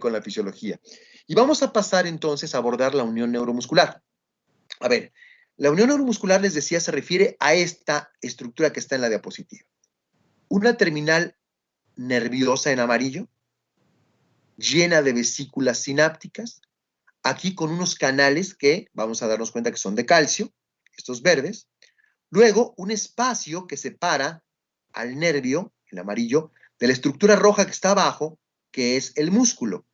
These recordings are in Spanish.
con la fisiología. Y vamos a pasar entonces a abordar la unión neuromuscular. A ver, la unión neuromuscular, les decía, se refiere a esta estructura que está en la diapositiva. Una terminal nerviosa en amarillo, llena de vesículas sinápticas, aquí con unos canales que vamos a darnos cuenta que son de calcio, estos verdes. Luego, un espacio que separa al nervio, el amarillo, de la estructura roja que está abajo, que es el músculo.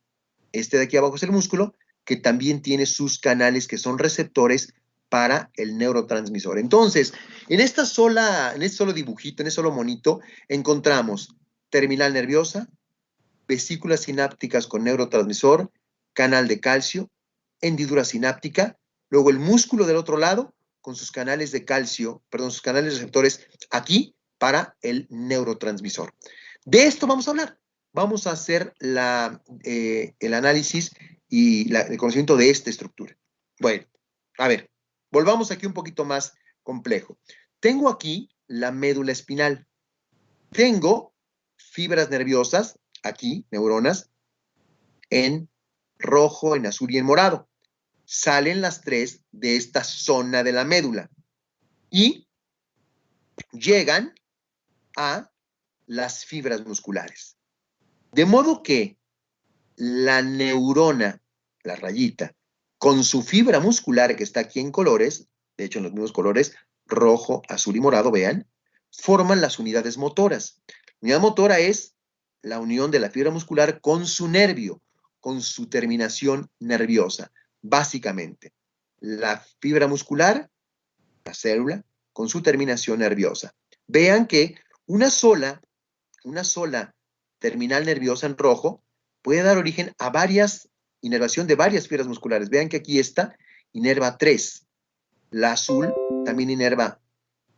Este de aquí abajo es el músculo, que también tiene sus canales que son receptores para el neurotransmisor. Entonces, en este solo dibujito, en este solo monito, encontramos terminal nerviosa, vesículas sinápticas con neurotransmisor, canal de calcio, hendidura sináptica, luego el músculo del otro lado con sus canales de calcio, perdón, sus canales receptores aquí para el neurotransmisor. De esto vamos a hablar. Vamos a hacer el análisis y el conocimiento de esta estructura. Bueno, a ver, volvamos aquí un poquito más complejo. Tengo aquí la médula espinal. Tengo fibras nerviosas, aquí, neuronas, en rojo, en azul y en morado. Salen las tres de esta zona de la médula y llegan a las fibras musculares. De modo que la neurona, la rayita, con su fibra muscular que está aquí en colores, de hecho en los mismos colores, rojo, azul y morado, vean, forman las unidades motoras. La unidad motora es la unión de la fibra muscular con su nervio, con su terminación nerviosa, básicamente. La fibra muscular, la célula, con su terminación nerviosa. Vean que una sola terminal nerviosa en rojo puede dar origen a inervación de varias fibras musculares. Vean que aquí esta inerva 3. La azul también inerva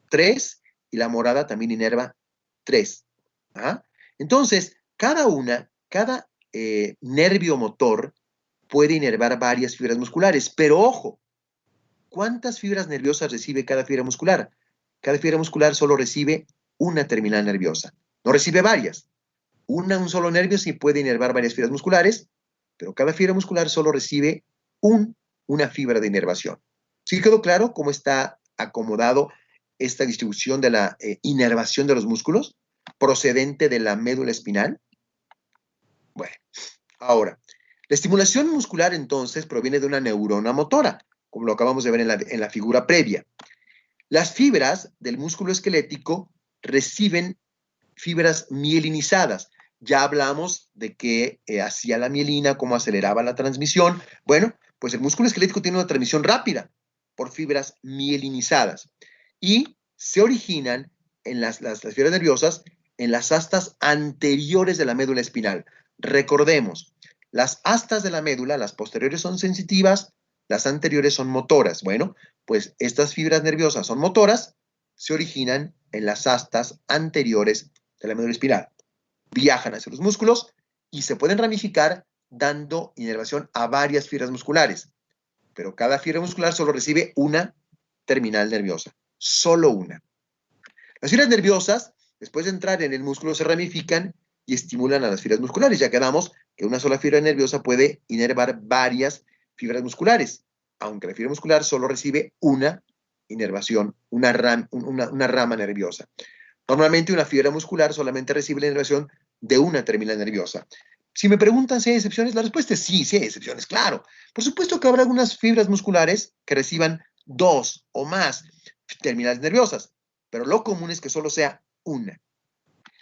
3 y la morada también inerva 3. ¿Ah? Entonces, cada nervio motor puede inervar varias fibras musculares, pero ojo, ¿cuántas fibras nerviosas recibe cada fibra muscular? Cada fibra muscular solo recibe una terminal nerviosa, no recibe varias. Un solo nervio sí puede inervar varias fibras musculares, pero cada fibra muscular solo recibe una fibra de inervación. ¿Sí quedó claro cómo está acomodado esta distribución de la inervación de los músculos procedente de la médula espinal? Bueno, ahora, la estimulación muscular entonces proviene de una neurona motora, como lo acabamos de ver en la figura previa. Las fibras del músculo esquelético reciben fibras mielinizadas. Ya hablamos de qué hacía la mielina, cómo aceleraba la transmisión. Bueno, pues el músculo esquelético tiene una transmisión rápida por fibras mielinizadas y se originan en las fibras nerviosas en las astas anteriores de la médula espinal. Recordemos, las astas de la médula, las posteriores son sensitivas, las anteriores son motoras. Bueno, pues estas fibras nerviosas son motoras, se originan en las astas anteriores de la médula espinal. Viajan hacia los músculos y se pueden ramificar dando inervación a varias fibras musculares. Pero cada fibra muscular solo recibe una terminal nerviosa, solo una. Las fibras nerviosas, después de entrar en el músculo, se ramifican y estimulan a las fibras musculares. Ya quedamos que una sola fibra nerviosa puede inervar varias fibras musculares, aunque la fibra muscular solo recibe una inervación, una rama nerviosa. Normalmente una fibra muscular solamente recibe la inervación de una terminal nerviosa. Si me preguntan si hay excepciones, la respuesta es sí, sí hay excepciones, claro. Por supuesto que habrá algunas fibras musculares que reciban 2 o más terminales nerviosas, pero lo común es que solo sea una.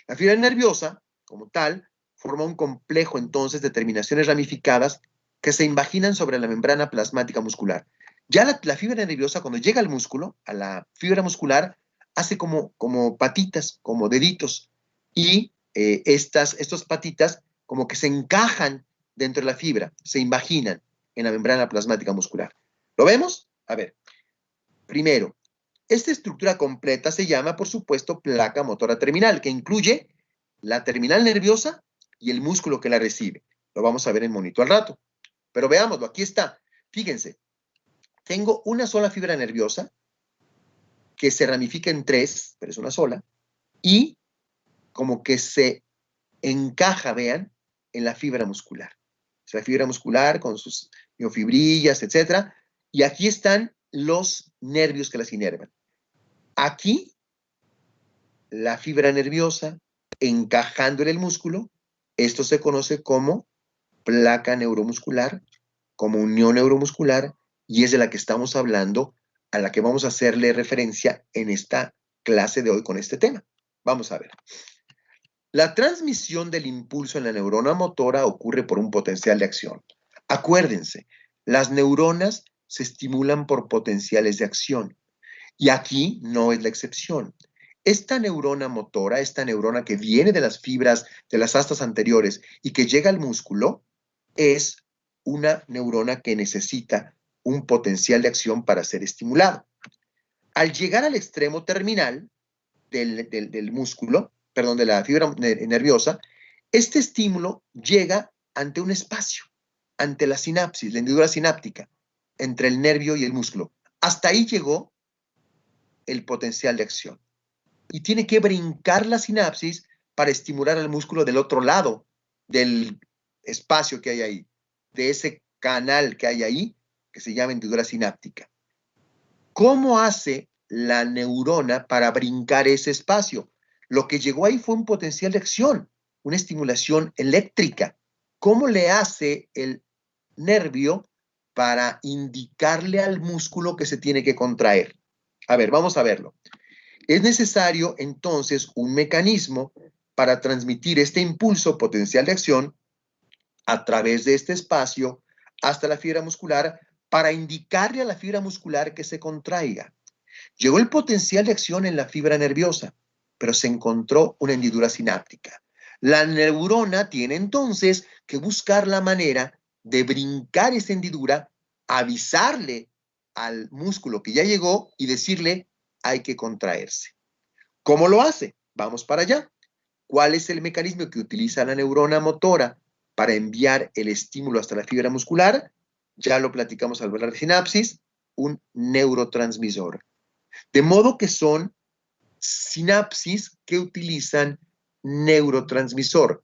La fibra nerviosa, como tal, forma un complejo entonces de terminaciones ramificadas que se invaginan sobre la membrana plasmática muscular. Ya la fibra nerviosa, cuando llega al músculo, a la fibra muscular, hace como patitas, como deditos, y estas patitas como que se encajan dentro de la fibra, se invaginan en la membrana plasmática muscular. ¿Lo vemos? A ver, primero, esta estructura completa se llama, por supuesto, placa motora terminal, que incluye la terminal nerviosa y el músculo que la recibe. Lo vamos a ver en monito al rato. Pero veámoslo, aquí está. Fíjense, tengo una sola fibra nerviosa que se ramifica en 3, pero es una sola, y como que se encaja, vean, en la fibra muscular. Es la fibra muscular con sus miofibrillas, etc. Y aquí están los nervios que las inervan. Aquí, la fibra nerviosa encajando en el músculo, esto se conoce como placa neuromuscular, como unión neuromuscular, y es de la que estamos hablando, a la que vamos a hacerle referencia en esta clase de hoy con este tema. Vamos a ver. La transmisión del impulso en la neurona motora ocurre por un potencial de acción. Acuérdense, las neuronas se estimulan por potenciales de acción, y aquí no es la excepción. Esta neurona motora, esta neurona que viene de las fibras de las astas anteriores y que llega al músculo, es una neurona que necesita un potencial de acción para ser estimulado. Al llegar al extremo terminal del músculo, perdón, de la fibra nerviosa, este estímulo llega ante un espacio, ante la sinapsis, la hendidura sináptica, entre el nervio y el músculo. Hasta ahí llegó el potencial de acción. Y tiene que brincar la sinapsis para estimular al músculo del otro lado del espacio que hay ahí, de ese canal que hay ahí, que se llama hendidura sináptica. ¿Cómo hace la neurona para brincar ese espacio? Lo que llegó ahí fue un potencial de acción, una estimulación eléctrica. ¿Cómo le hace el nervio para indicarle al músculo que se tiene que contraer? A ver, vamos a verlo. Es necesario entonces un mecanismo para transmitir este impulso potencial de acción a través de este espacio hasta la fibra muscular para indicarle a la fibra muscular que se contraiga. Llegó el potencial de acción en la fibra nerviosa, pero se encontró una hendidura sináptica. La neurona tiene entonces que buscar la manera de brincar esa hendidura, avisarle al músculo que ya llegó y decirle hay que contraerse. ¿Cómo lo hace? Vamos para allá. ¿Cuál es el mecanismo que utiliza la neurona motora para enviar el estímulo hasta la fibra muscular? Ya lo platicamos al hablar de sinapsis, un neurotransmisor. De modo que son sinapsis que utilizan neurotransmisor.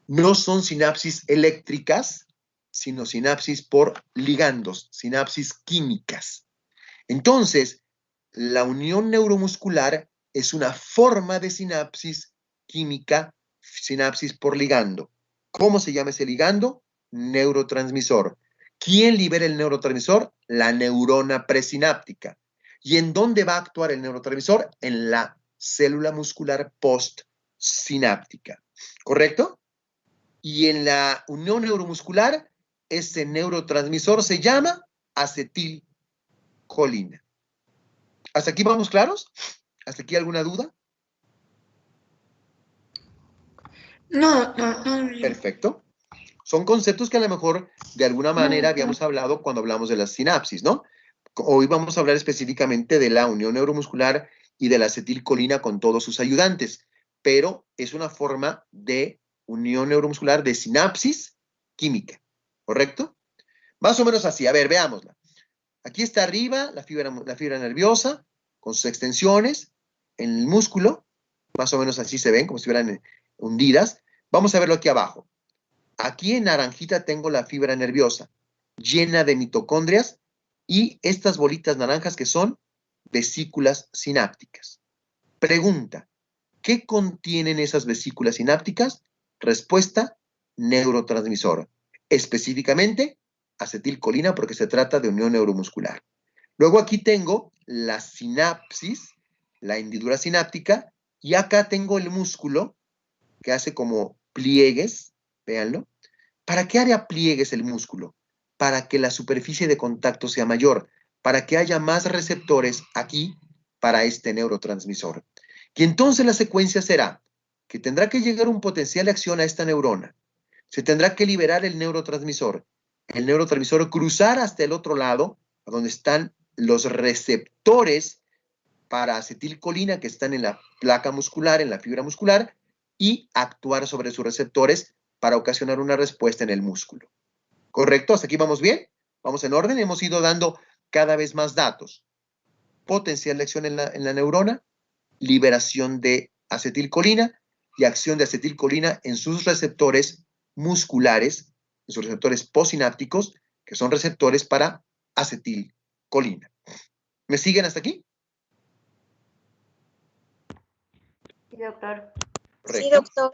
No son sinapsis eléctricas, sino sinapsis por ligandos, sinapsis químicas. Entonces, la unión neuromuscular es una forma de sinapsis química, sinapsis por ligando. ¿Cómo se llama ese ligando? Neurotransmisor. ¿Quién libera el neurotransmisor? La neurona presináptica. ¿Y en dónde va a actuar el neurotransmisor? En la célula muscular postsináptica. ¿Correcto? Y en la unión neuromuscular, ese neurotransmisor se llama acetilcolina. ¿Hasta aquí vamos claros? ¿Hasta aquí alguna duda? No. Perfecto. Son conceptos que a lo mejor de alguna manera habíamos hablado cuando hablamos de las sinapsis, ¿no? Hoy vamos a hablar específicamente de la unión neuromuscular y de la acetilcolina con todos sus ayudantes, pero es una forma de unión neuromuscular de sinapsis química, ¿correcto? Más o menos así. A ver, veámosla. Aquí está arriba la fibra nerviosa con sus extensiones en el músculo, más o menos así se ven, como si estuvieran hundidas. Vamos a verlo aquí abajo. Aquí en naranjita tengo la fibra nerviosa, llena de mitocondrias y estas bolitas naranjas que son vesículas sinápticas. Pregunta, ¿qué contienen esas vesículas sinápticas? Respuesta, neurotransmisor. Específicamente, acetilcolina porque se trata de unión neuromuscular. Luego aquí tengo la sinapsis, la hendidura sináptica, y acá tengo el músculo que hace como pliegues, véanlo. ¿Para qué haría pliegues el músculo? Para que la superficie de contacto sea mayor, para que haya más receptores aquí para este neurotransmisor. Y entonces la secuencia será que tendrá que llegar un potencial de acción a esta neurona. Se tendrá que liberar el neurotransmisor cruzar hasta el otro lado, a donde están los receptores para acetilcolina que están en la placa muscular, en la fibra muscular, y actuar sobre sus receptores para ocasionar una respuesta en el músculo. ¿Correcto? ¿Hasta aquí vamos bien? Vamos en orden. Hemos ido dando cada vez más datos. Potencial de acción en la neurona, liberación de acetilcolina y acción de acetilcolina en sus receptores musculares en sus receptores postsinápticos, que son receptores para acetilcolina. ¿Me siguen hasta aquí? Sí, doctor. Correcto. Sí, doctor.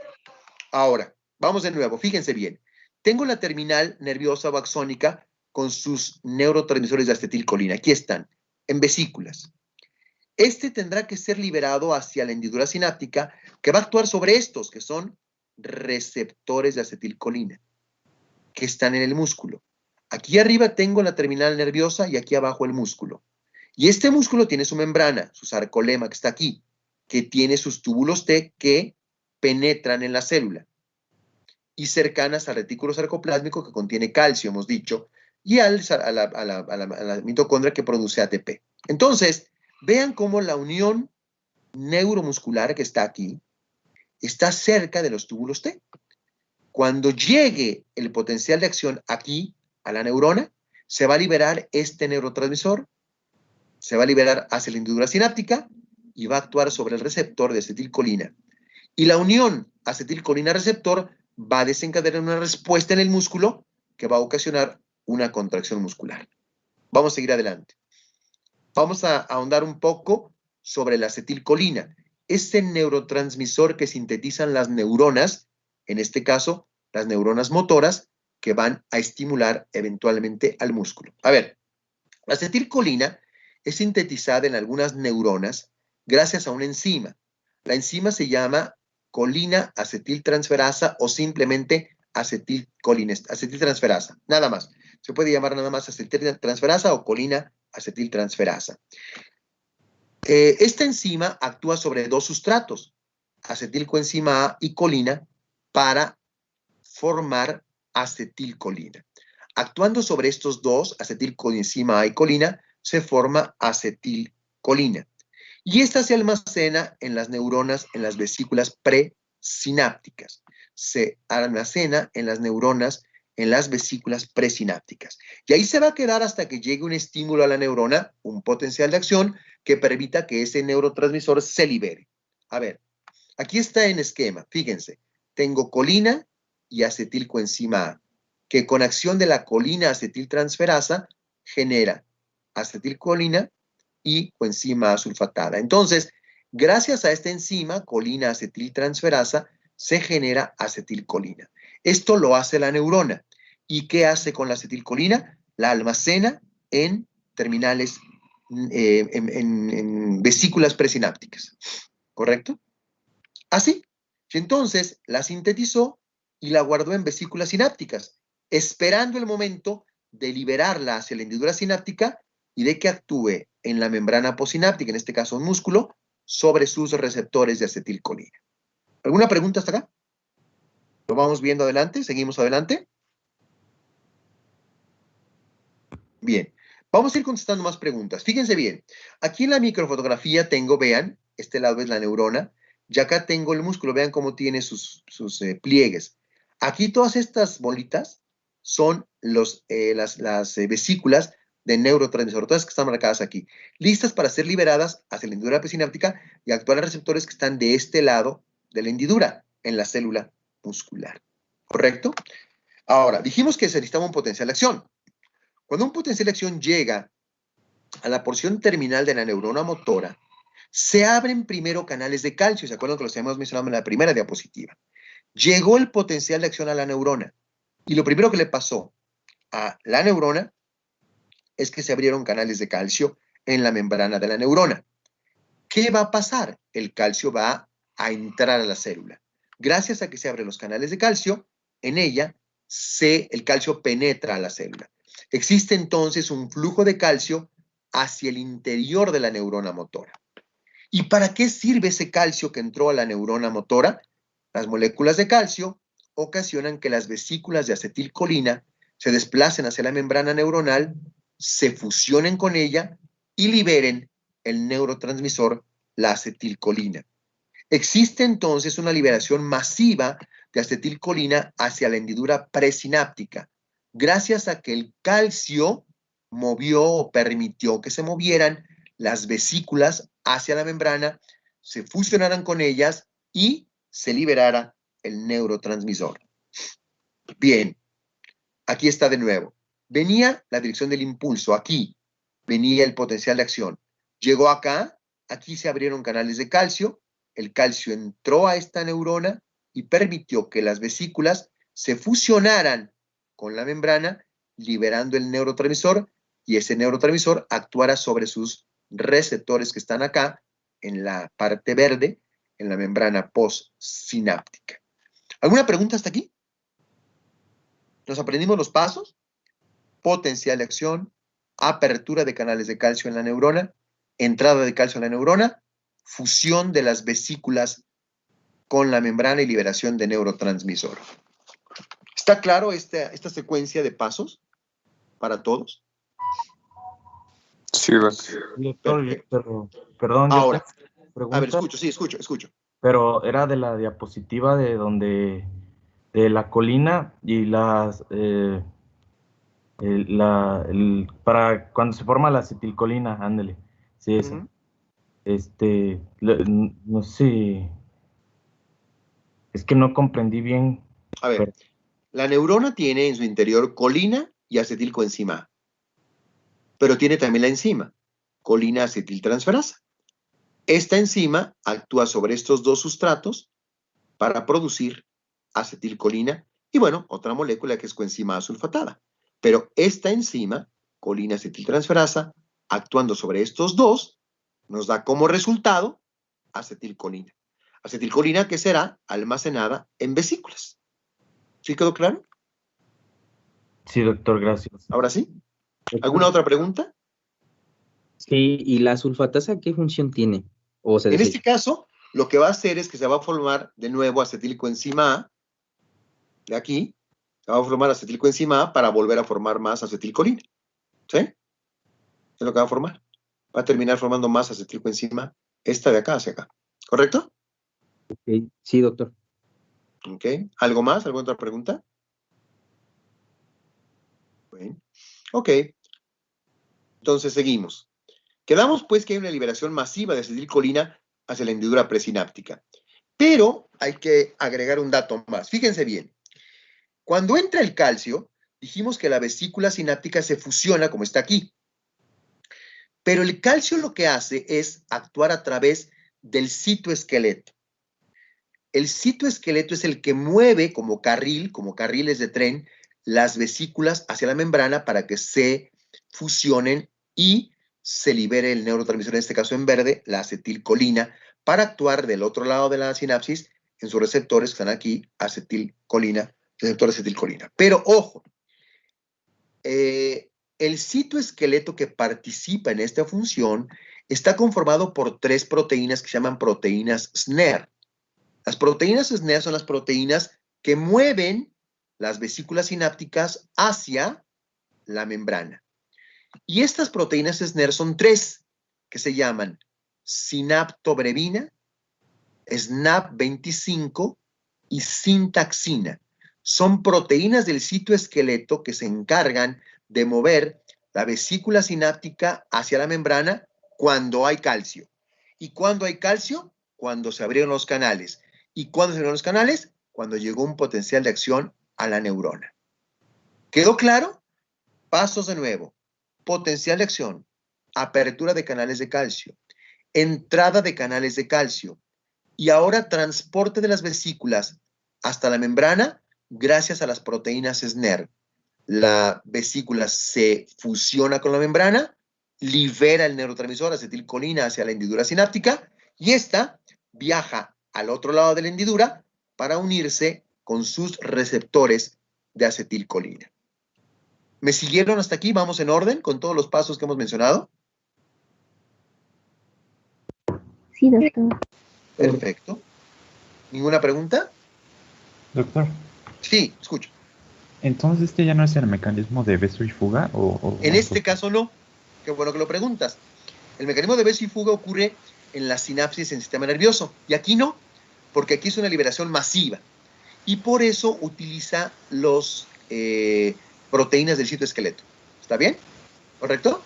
Ahora, vamos de nuevo, fíjense bien. Tengo la terminal nerviosa waxónica con sus neurotransmisores de acetilcolina. Aquí están, en vesículas. Este tendrá que ser liberado hacia la hendidura sináptica, que va a actuar sobre estos, que son receptores de acetilcolina, que están en el músculo. Aquí arriba tengo la terminal nerviosa y aquí abajo el músculo. Y este músculo tiene su membrana, su sarcolema que está aquí, que tiene sus túbulos T que penetran en la célula y cercanas al retículo sarcoplásmico que contiene calcio, hemos dicho, y a la mitocondria que produce ATP. Entonces, vean cómo la unión neuromuscular que está aquí está cerca de los túbulos T. Cuando llegue el potencial de acción aquí, a la neurona, se va a liberar este neurotransmisor, se va a liberar hacia la hendidura sináptica y va a actuar sobre el receptor de acetilcolina. Y la unión acetilcolina-receptor va a desencadenar una respuesta en el músculo que va a ocasionar una contracción muscular. Vamos a seguir adelante. Vamos a ahondar un poco sobre la acetilcolina, este neurotransmisor que sintetizan las neuronas, en este caso, las neuronas motoras, que van a estimular eventualmente al músculo. A ver, la acetilcolina es sintetizada en algunas neuronas gracias a una enzima. La enzima se llama colina acetiltransferasa o simplemente acetiltransferasa, nada más. Se puede llamar nada más acetiltransferasa o colina acetiltransferasa. Esta enzima actúa sobre dos sustratos, acetilcoenzima A y colina, para formar acetilcolina. Actuando sobre estos dos, acetilcoenzima A y colina, se forma acetilcolina. Y esta se almacena en las neuronas, en las vesículas presinápticas. Se almacena en las neuronas, en las vesículas presinápticas. Y ahí se va a quedar hasta que llegue un estímulo a la neurona, un potencial de acción que permita que ese neurotransmisor se libere. A ver, aquí está en esquema, fíjense. Tengo colina y acetilcoenzima A, que con acción de la colina acetiltransferasa genera acetilcolina y coenzima A sulfatada. Entonces, gracias a esta enzima, colina acetiltransferasa, se genera acetilcolina. Esto lo hace la neurona. ¿Y qué hace con la acetilcolina? La almacena en terminales, en vesículas presinápticas. ¿Correcto? Así. Entonces, la sintetizó y la guardó en vesículas sinápticas, esperando el momento de liberarla hacia la hendidura sináptica y de que actúe en la membrana postsináptica, en este caso un músculo, sobre sus receptores de acetilcolina. ¿Alguna pregunta hasta acá? ¿Lo vamos viendo adelante? ¿Seguimos adelante? Bien. Vamos a ir contestando más preguntas. Fíjense bien. Aquí en la microfotografía tengo, vean, este lado es la neurona, y acá tengo el músculo. Vean cómo tiene sus pliegues. Aquí todas estas bolitas son las vesículas de neurotransmisor, todas que están marcadas aquí, listas para ser liberadas hacia la hendidura presináptica y actuar a receptores que están de este lado de la hendidura, en la célula muscular. ¿Correcto? Ahora, dijimos que se necesitaba un potencial de acción. Cuando un potencial de acción llega a la porción terminal de la neurona motora, se abren primero canales de calcio. ¿Se acuerdan que los habíamos mencionado en la primera diapositiva? Llegó el potencial de acción a la neurona y lo primero que le pasó a la neurona es que se abrieron canales de calcio en la membrana de la neurona. ¿Qué va a pasar? El calcio va a entrar a la célula. Gracias a que se abren los canales de calcio, en ella el calcio penetra a la célula. Existe entonces un flujo de calcio hacia el interior de la neurona motora. ¿Y para qué sirve ese calcio que entró a la neurona motora? Las moléculas de calcio ocasionan que las vesículas de acetilcolina se desplacen hacia la membrana neuronal, se fusionen con ella y liberen el neurotransmisor, la acetilcolina. Existe entonces una liberación masiva de acetilcolina hacia la hendidura presináptica, gracias a que el calcio movió o permitió que se movieran las vesículas hacia la membrana, se fusionaran con ellas y se liberara el neurotransmisor. Bien, aquí está de nuevo. Venía la dirección del impulso, aquí venía el potencial de acción. Llegó acá, aquí se abrieron canales de calcio, el calcio entró a esta neurona y permitió que las vesículas se fusionaran con la membrana, liberando el neurotransmisor, y ese neurotransmisor actuara sobre sus receptores que están acá, en la parte verde, en la membrana postsináptica. ¿Alguna pregunta hasta aquí? ¿Nos aprendimos los pasos? Potencial de acción, apertura de canales de calcio en la neurona, entrada de calcio en la neurona, fusión de las vesículas con la membrana y liberación de neurotransmisor. ¿Está claro esta secuencia de pasos para todos? Sí, Doctor, pero, perdón, yo Ahora, tengo a ver, pregunta, escucho. pero era de la diapositiva de la colina y para cuando se forma la acetilcolina, ándale, sí, esa. No sé, es que no comprendí bien. A ver, la neurona tiene en su interior colina y acetilcoenzima A, pero tiene también la enzima, colina acetiltransferasa. Esta enzima actúa sobre estos dos sustratos para producir acetilcolina y, bueno, otra molécula que es coenzima A sulfatada. Pero esta enzima, colina acetiltransferasa, actuando sobre estos dos, nos da como resultado acetilcolina. Acetilcolina que será almacenada en vesículas. ¿Sí quedó claro? Sí, doctor, gracias. Ahora sí. ¿Alguna otra pregunta? Sí, ¿y la sulfatasa qué función tiene? ¿O se En desecha? este caso, lo que va a hacer es que se va a formar de nuevo acetilcoenzima A, de aquí, se va a formar acetilcoenzima A para volver a formar más acetilcolina. ¿Sí? Es lo que va a formar. Va a terminar formando más acetilcoenzima, esta de acá hacia acá. ¿Correcto? Ok, sí, doctor. Ok. ¿Algo más? ¿Alguna otra pregunta? Bueno. Ok. Entonces seguimos. Quedamos pues que hay una liberación masiva de acetilcolina hacia la hendidura presináptica. Pero hay que agregar un dato más. Fíjense bien. Cuando entra el calcio, dijimos que la vesícula sináptica se fusiona como está aquí. Pero el calcio lo que hace es actuar a través del citoesqueleto. El citoesqueleto es el que mueve como carriles de tren, las vesículas hacia la membrana para que se fusionen y se libere el neurotransmisor, en este caso en verde, la acetilcolina, para actuar del otro lado de la sinapsis en sus receptores que están aquí, acetilcolina, receptor acetilcolina. Pero ojo, el citoesqueleto que participa en esta función está conformado por 3 proteínas que se llaman proteínas SNER. Las proteínas SNER son las proteínas que mueven las vesículas sinápticas hacia la membrana. Y estas proteínas SNER son 3, que se llaman sinaptobrevina, SNAP25 y sintaxina. Son proteínas del citoesqueleto que se encargan de mover la vesícula sináptica hacia la membrana cuando hay calcio. ¿Y cuando hay calcio? Cuando se abrieron los canales. ¿Y cuándo se abrieron los canales? Cuando llegó un potencial de acción a la neurona. ¿Quedó claro? Pasos de nuevo. Potencial de acción, apertura de canales de calcio, entrada de canales de calcio, y ahora transporte de las vesículas hasta la membrana gracias a las proteínas SNER. La vesícula se fusiona con la membrana, libera el neurotransmisor acetilcolina hacia la hendidura sináptica y esta viaja al otro lado de la hendidura para unirse con sus receptores de acetilcolina. ¿Me siguieron hasta aquí? ¿Vamos en orden con todos los pasos que hemos mencionado? Sí, doctor. Perfecto. ¿Ninguna pregunta? Doctor, Sí, escucho. entonces este ya no es el mecanismo de beso y fuga o En este caso no. Qué bueno que lo preguntas. El mecanismo de beso y fuga ocurre en la sinapsis en el sistema nervioso. Y aquí no, porque aquí es una liberación masiva. Y por eso utiliza los proteínas del citoesqueleto. ¿Está bien? ¿Correcto?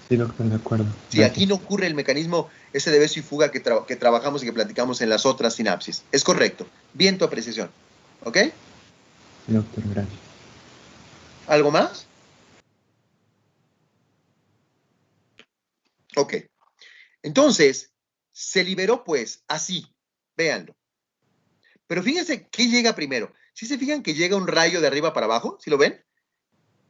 Sí, doctor, de acuerdo. Sí, aquí no ocurre el mecanismo ese de beso y fuga que trabajamos y que platicamos en las otras sinapsis. Es correcto. Bien tu apreciación. ¿Ok? Sí, doctor, gracias. ¿Algo más? Ok. Entonces, se liberó pues así. Véanlo. Pero fíjense qué llega primero. ¿Sí se fijan que llega un rayo de arriba para abajo? ¿Sí lo ven?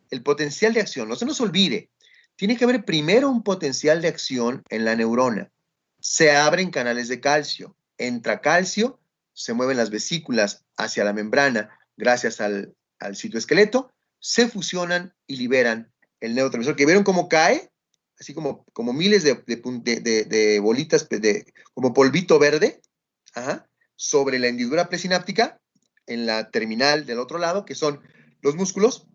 El potencial de acción. No se nos olvide. Tiene que haber primero un potencial de acción en la neurona. Se abren canales de calcio. Entra calcio, se mueven las vesículas hacia la membrana gracias al citoesqueleto, se fusionan y liberan el neurotransmisor. ¿Que vieron cómo cae? Así como miles de bolitas, como polvito verde, ajá, sobre la hendidura presináptica, en la terminal del otro lado, que son los músculos,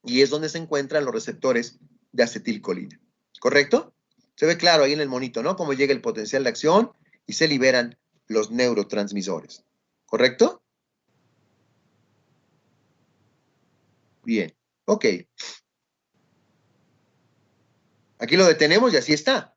y es donde se encuentran los receptores de acetilcolina. ¿Correcto? Se ve claro ahí en el monito, ¿no? Cómo llega el potencial de acción y se liberan los neurotransmisores. ¿Correcto? Bien. Ok. Aquí lo detenemos y así está.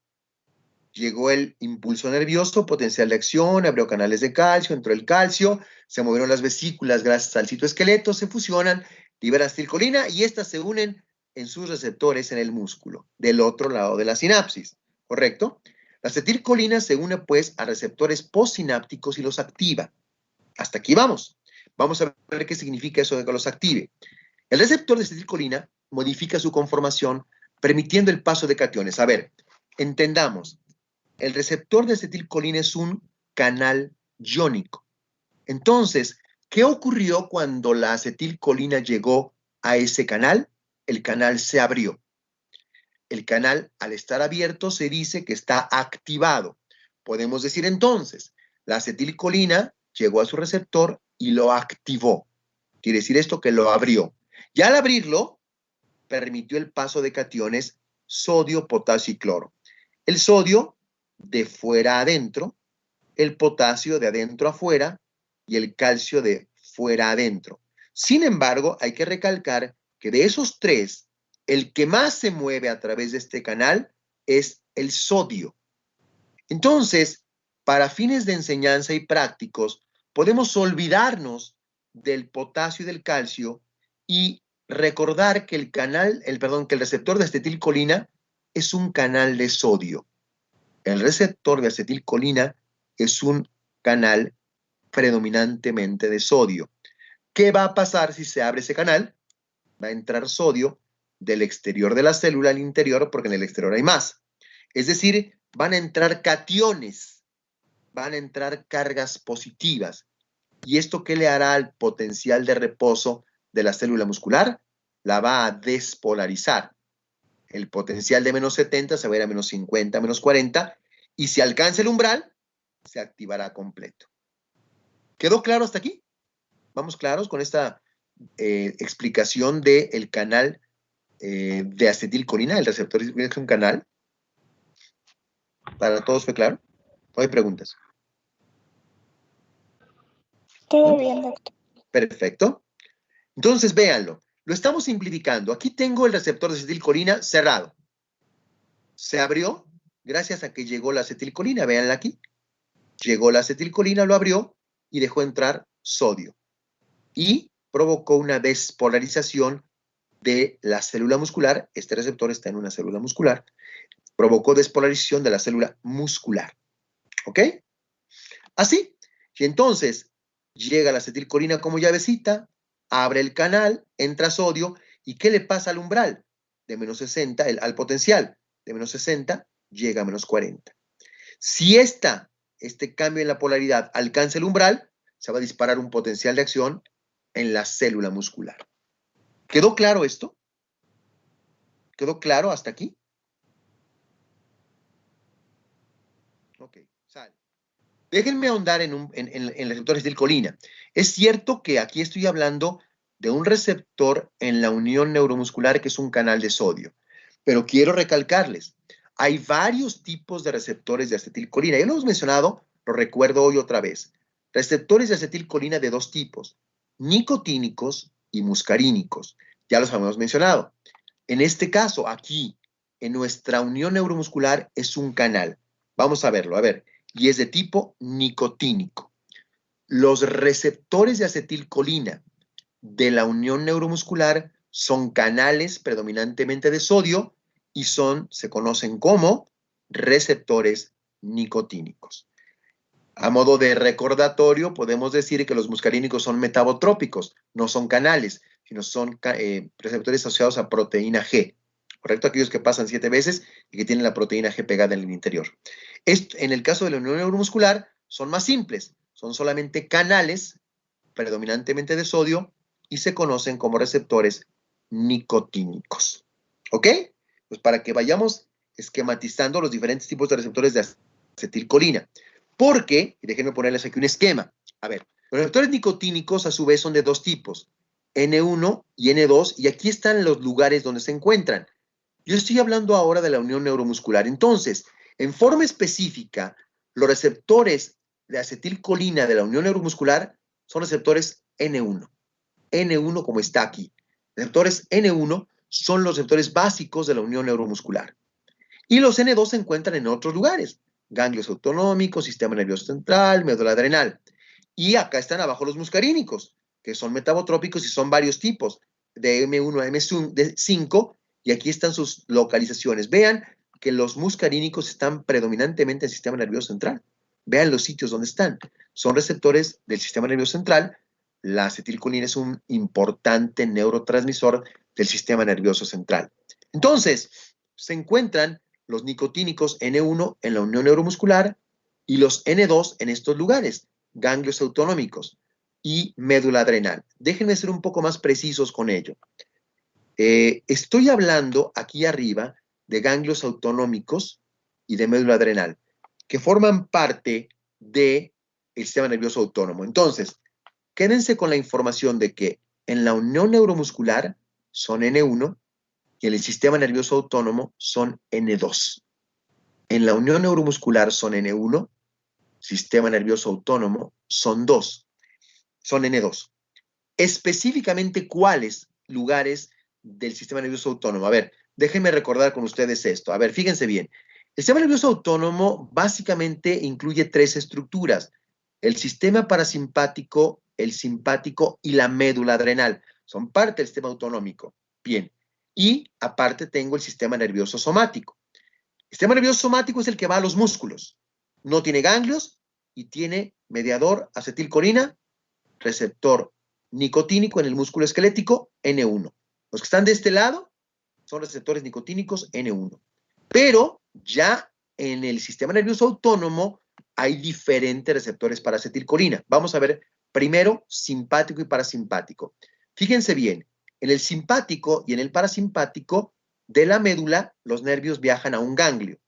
Llegó el impulso nervioso, potencial de acción, abrió canales de calcio, entró el calcio, se movieron las vesículas gracias al citoesqueleto, se fusionan, liberan acetilcolina y estas se unen en sus receptores en el músculo, del otro lado de la sinapsis, ¿correcto? La acetilcolina se une pues a receptores postsinápticos y los activa. Hasta aquí vamos. Vamos a ver qué significa eso de que los active. El receptor de acetilcolina modifica su conformación permitiendo el paso de cationes. A ver, entendamos. El receptor de acetilcolina es un canal iónico. Entonces, ¿qué ocurrió cuando la acetilcolina llegó a ese canal? El canal se abrió. El canal, al estar abierto, se dice que está activado. Podemos decir entonces, la acetilcolina llegó a su receptor y lo activó. Quiere decir esto que lo abrió. Y al abrirlo, permitió el paso de cationes sodio, potasio y cloro. El sodio de fuera a adentro, el potasio de adentro a afuera y el calcio de fuera a adentro. Sin embargo, hay que recalcar que de esos tres, el que más se mueve a través de este canal es el sodio. Entonces, para fines de enseñanza y prácticos, podemos olvidarnos del potasio y del calcio y recordar que que el receptor de acetilcolina es un canal de sodio. El receptor de acetilcolina es un canal predominantemente de sodio. ¿Qué va a pasar si se abre ese canal? Va a entrar sodio del exterior de la célula al interior, porque en el exterior hay más. Es decir, van a entrar cationes, van a entrar cargas positivas. ¿Y esto qué le hará al potencial de reposo de la célula muscular? La va a despolarizar. El potencial de menos 70 se va a ir a menos 50, menos 40, y si alcanza el umbral, se activará completo. ¿Quedó claro hasta aquí? ¿Vamos claros con esta explicación del canal de acetilcolina? El receptor es un canal. ¿Para todos fue claro? ¿O hay preguntas? Todo bien, doctor. Perfecto. Entonces, véanlo. Lo estamos simplificando. Aquí tengo el receptor de acetilcolina cerrado. Se abrió gracias a que llegó la acetilcolina. Véanla aquí. Llegó la acetilcolina, lo abrió y dejó entrar sodio. Y provocó una despolarización de la célula muscular. Este receptor está en una célula muscular. Provocó despolarización de la célula muscular. ¿Ok? Así. Y entonces llega la acetilcolina como llavecita, abre el canal, entra sodio. ¿Y qué le pasa al umbral? De menos 60, al potencial. De menos 60 llega a menos 40. Si este cambio en la polaridad alcanza el umbral, se va a disparar un potencial de acción en la célula muscular. ¿Quedó claro esto? ¿Quedó claro hasta aquí? Ok, sale. Déjenme ahondar en el receptor de acetilcolina. Es cierto que aquí estoy hablando de un receptor en la unión neuromuscular que es un canal de sodio, pero quiero recalcarles, hay varios tipos de receptores de acetilcolina. Ya lo hemos mencionado, lo recuerdo hoy otra vez. Receptores de acetilcolina de dos tipos, nicotínicos y muscarínicos. Ya los habíamos mencionado. En este caso, aquí, en nuestra unión neuromuscular, es un canal. Vamos a verlo, a ver. Y es de tipo nicotínico. Los receptores de acetilcolina de la unión neuromuscular son canales predominantemente de sodio y se conocen como receptores nicotínicos. A modo de recordatorio, podemos decir que los muscarínicos son metabotrópicos, no son canales, sino son receptores asociados a proteína G, ¿correcto? Aquellos que pasan 7 veces y que tienen la proteína G pegada en el interior. En el caso de la unión neuromuscular, son más simples, son solamente canales predominantemente de sodio y se conocen como receptores nicotínicos. ¿Ok? Pues para que vayamos esquematizando los diferentes tipos de receptores de acetilcolina. Porque, y déjenme ponerles aquí un esquema. A ver, los receptores nicotínicos a su vez son de dos tipos, N1 y N2, y aquí están los lugares donde se encuentran. Yo estoy hablando ahora de la unión neuromuscular. Entonces, en forma específica, los receptores de acetilcolina de la unión neuromuscular son receptores N1. N1 como está aquí. Receptores N1 son los receptores básicos de la unión neuromuscular. Y los N2 se encuentran en otros lugares. Ganglios autonómicos, sistema nervioso central, médula adrenal. Y acá están abajo los muscarínicos, que son metabotrópicos y son varios tipos, de M1 a M5, y aquí están sus localizaciones. Vean que los muscarínicos están predominantemente en el sistema nervioso central. Vean los sitios donde están. Son receptores del sistema nervioso central. La acetilcolina es un importante neurotransmisor del sistema nervioso central. Entonces, se encuentran los nicotínicos N1 en la unión neuromuscular y los N2 en estos lugares, ganglios autonómicos y médula adrenal. Déjenme ser un poco más precisos con ello. Estoy hablando aquí arriba de ganglios autonómicos y de médula adrenal, que forman parte del sistema nervioso autónomo. Entonces, quédense con la información de que en la unión neuromuscular son N1 y en el sistema nervioso autónomo son N2. En la unión neuromuscular son N1, sistema nervioso autónomo son N2. Específicamente, ¿cuáles lugares del sistema nervioso autónomo? A ver, déjenme recordar con ustedes esto. A ver, fíjense bien. El sistema nervioso autónomo básicamente incluye 3 estructuras: el sistema parasimpático, el simpático y la médula adrenal. Son parte del sistema autonómico. Bien. Y aparte tengo el sistema nervioso somático. El sistema nervioso somático es el que va a los músculos. No tiene ganglios y tiene mediador acetilcolina, receptor nicotínico en el músculo esquelético, N1. Los que están de este lado son receptores nicotínicos N1. Pero ya en el sistema nervioso autónomo hay diferentes receptores para acetilcolina. Vamos a ver primero simpático y parasimpático. Fíjense bien, en el simpático y en el parasimpático de la médula, los nervios viajan a un ganglio.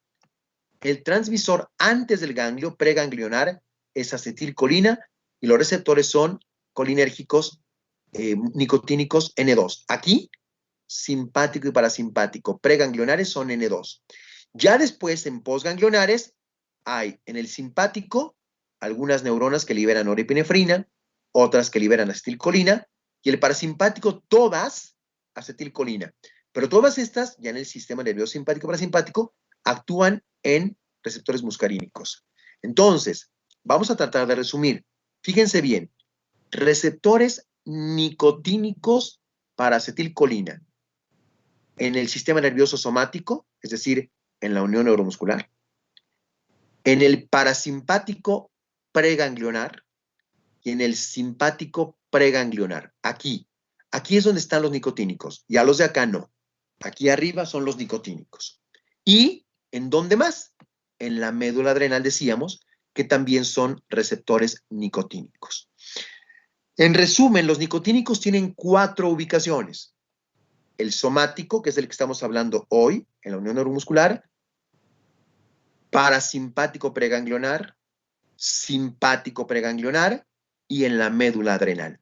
El transmisor antes del ganglio preganglionar es acetilcolina y los receptores son colinérgicos nicotínicos N2. Aquí, simpático y parasimpático preganglionares son N2. Ya después, en posganglionares, hay en el simpático algunas neuronas que liberan norepinefrina, otras que liberan acetilcolina, y el parasimpático todas acetilcolina. Pero todas estas, ya en el sistema nervioso simpático parasimpático, actúan en receptores muscarínicos. Entonces, vamos a tratar de resumir. Fíjense bien, receptores nicotínicos para acetilcolina en el sistema nervioso somático, es decir, en la unión neuromuscular, en el parasimpático preganglionar y en el simpático preganglionar. Aquí es donde están los nicotínicos, y a los de acá no. Aquí arriba son los nicotínicos. ¿Y en dónde más? En la médula adrenal decíamos que también son receptores nicotínicos. En resumen, los nicotínicos tienen 4 ubicaciones. El somático, que es del que estamos hablando hoy, en la unión neuromuscular, parasimpático preganglionar, simpático preganglionar y en la médula adrenal.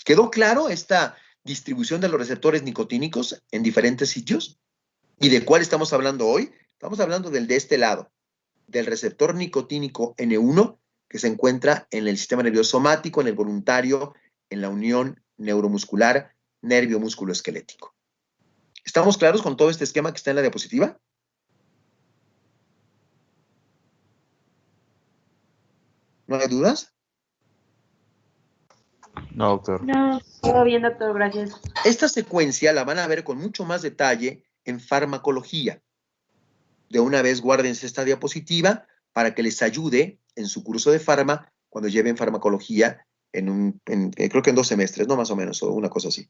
¿Quedó claro esta distribución de los receptores nicotínicos en diferentes sitios? ¿Y de cuál estamos hablando hoy? Estamos hablando del de este lado, del receptor nicotínico N1, que se encuentra en el sistema nervioso somático, en el voluntario, en la unión neuromuscular, nervio-músculo esquelético. ¿Estamos claros con todo este esquema que está en la diapositiva? ¿No hay dudas? No, doctor. No. Todo bien, doctor, gracias. Esta secuencia la van a ver con mucho más detalle en farmacología. De una vez guárdense esta diapositiva para que les ayude en su curso de farma cuando lleven farmacología creo que en 2 semestres, ¿no? Más o menos, o una cosa así.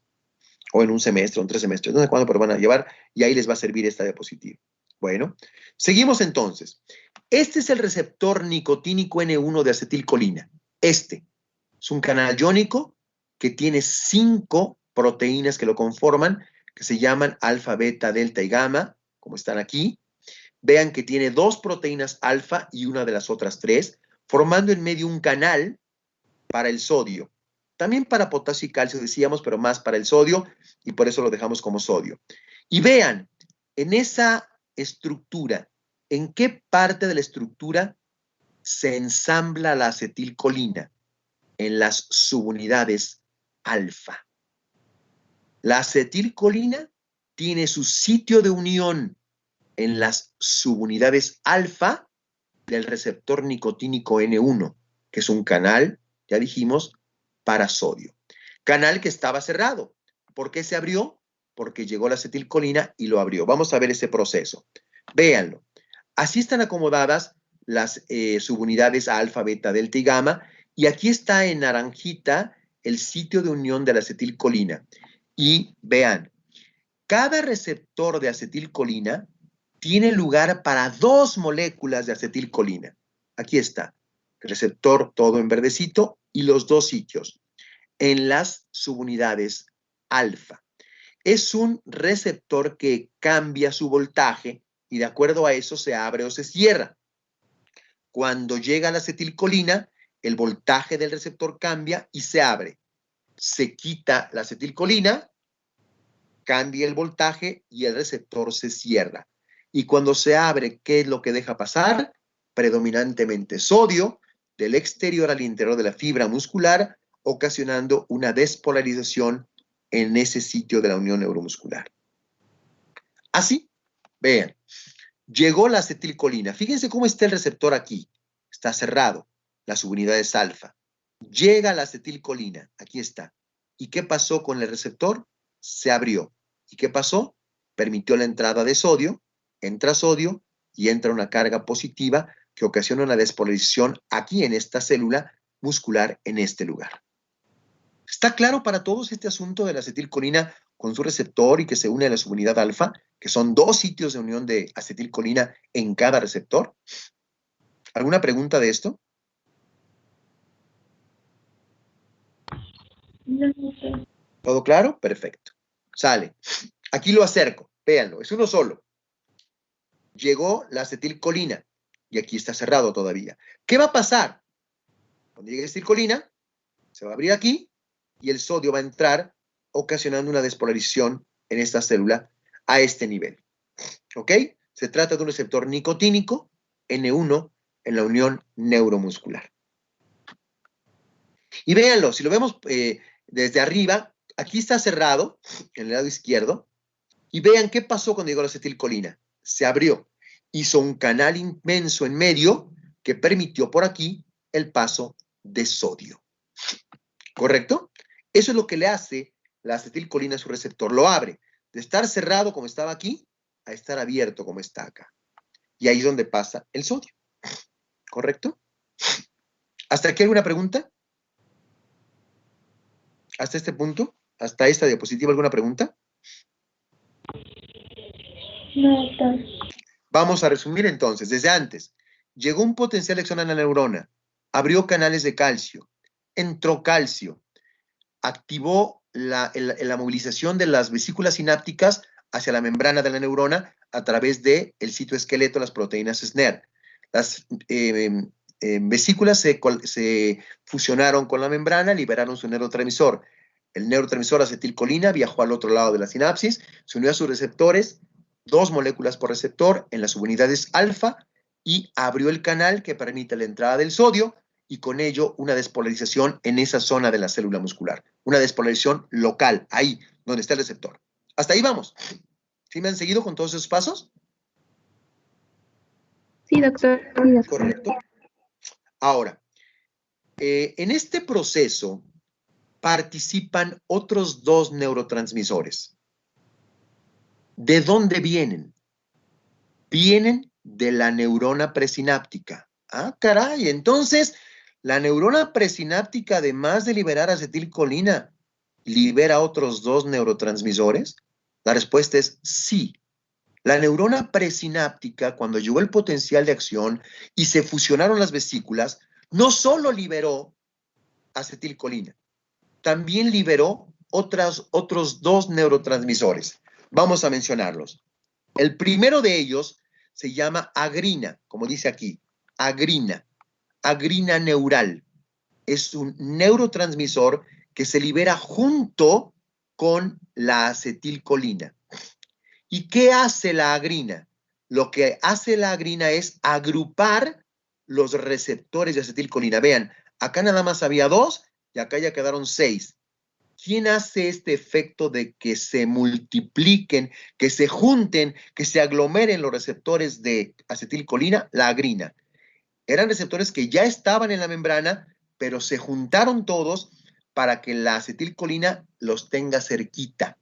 O en un semestre, o en 3 semestres, no sé cuándo, pero van a llevar y ahí les va a servir esta diapositiva. Bueno, seguimos entonces. Este es el receptor nicotínico N1 de acetilcolina. Este es un canal iónico que tiene 5 proteínas que lo conforman, que se llaman alfa, beta, delta y gamma, como están aquí. Vean que tiene 2 proteínas alfa y una de las otras 3, formando en medio un canal para el sodio. También para potasio y calcio decíamos, pero más para el sodio, y por eso lo dejamos como sodio. Y vean, en esa estructura, ¿en qué parte de la estructura se ensambla la acetilcolina? En las subunidades alfa. La acetilcolina tiene su sitio de unión en las subunidades alfa del receptor nicotínico N1, que es un canal, ya dijimos, para sodio. Canal que estaba cerrado. ¿Por qué se abrió? Porque llegó la acetilcolina y lo abrió. Vamos a ver ese proceso. Véanlo. Así están acomodadas las subunidades alfa, beta, delta y gamma, y aquí está en naranjita el sitio de unión de la acetilcolina. Y vean, cada receptor de acetilcolina tiene lugar para 2 moléculas de acetilcolina. Aquí está, el receptor todo en verdecito y los 2 sitios en las subunidades alfa. Es un receptor que cambia su voltaje y de acuerdo a eso se abre o se cierra. Cuando llega la acetilcolina, el voltaje del receptor cambia y se abre. Se quita la acetilcolina, cambia el voltaje y el receptor se cierra. Y cuando se abre, ¿qué es lo que deja pasar? Predominantemente sodio del exterior al interior de la fibra muscular, ocasionando una despolarización en ese sitio de la unión neuromuscular. Así, vean, llegó la acetilcolina. Fíjense cómo está el receptor aquí. Está cerrado, las subunidades alfa. Llega la acetilcolina, aquí está. ¿Y qué pasó con el receptor? Se abrió. ¿Y qué pasó? Permitió la entrada de sodio, entra sodio y entra una carga positiva que ocasiona una despolarización aquí en esta célula muscular en este lugar. ¿Está claro para todos este asunto de la acetilcolina con su receptor y que se une a la subunidad alfa, que son 2 sitios de unión de acetilcolina en cada receptor? ¿Alguna pregunta de esto? No, doctor. ¿Todo claro? Perfecto. Sale. Aquí lo acerco. Véanlo. Es uno solo. Llegó la acetilcolina y aquí está cerrado todavía. ¿Qué va a pasar? Cuando llegue la acetilcolina, se va a abrir aquí y el sodio va a entrar ocasionando una despolarización en esta célula a este nivel. ¿Ok? Se trata de un receptor nicotínico, N1, en la unión neuromuscular. Y véanlo, si lo vemos desde arriba, aquí está cerrado, en el lado izquierdo, y vean qué pasó cuando llegó la acetilcolina. Se abrió, hizo un canal inmenso en medio que permitió por aquí el paso de sodio. ¿Correcto? Eso es lo que le hace la acetilcolina a su receptor. Lo abre de estar cerrado como estaba aquí a estar abierto como está acá. Y ahí es donde pasa el sodio. ¿Correcto? ¿Hasta aquí alguna pregunta? ¿Hasta este punto? ¿Hasta esta diapositiva alguna pregunta? No, doctor. Vamos a resumir entonces, desde antes. Llegó un potencial exón a la neurona, abrió canales de calcio, entró calcio, activó la movilización de las vesículas sinápticas hacia la membrana de la neurona a través del citoesqueleto, las proteínas SNER. Las vesículas se fusionaron con la membrana, liberaron su neurotransmisor. El neurotransmisor acetilcolina viajó al otro lado de la sinapsis, se unió a sus receptores, 2 moléculas por receptor en las subunidades alfa y abrió el canal que permite la entrada del sodio y con ello una despolarización en esa zona de la célula muscular. Una despolarización local, ahí donde está el receptor. Hasta ahí vamos. ¿Sí me han seguido con todos esos pasos? Sí, doctor. Correcto. Ahora, en este proceso participan otros dos neurotransmisores. ¿De dónde vienen? Vienen de la neurona presináptica. Ah, caray, entonces, la neurona presináptica, además de liberar acetilcolina, ¿libera otros dos neurotransmisores? La respuesta es sí. La neurona presináptica, cuando llegó el potencial de acción y se fusionaron las vesículas, no solo liberó acetilcolina, también liberó otros dos neurotransmisores. Vamos a mencionarlos. El primero de ellos se llama agrina, como dice aquí, agrina neural. Es un neurotransmisor que se libera junto con la acetilcolina. ¿Y qué hace la agrina? Lo que hace la agrina es agrupar los receptores de acetilcolina. Vean, acá nada más había 2 y acá ya quedaron 6. ¿Quién hace este efecto de que se multipliquen, que se junten, que se aglomeren los receptores de acetilcolina? La agrina. Eran receptores que ya estaban en la membrana, pero se juntaron todos para que la acetilcolina los tenga cerquita.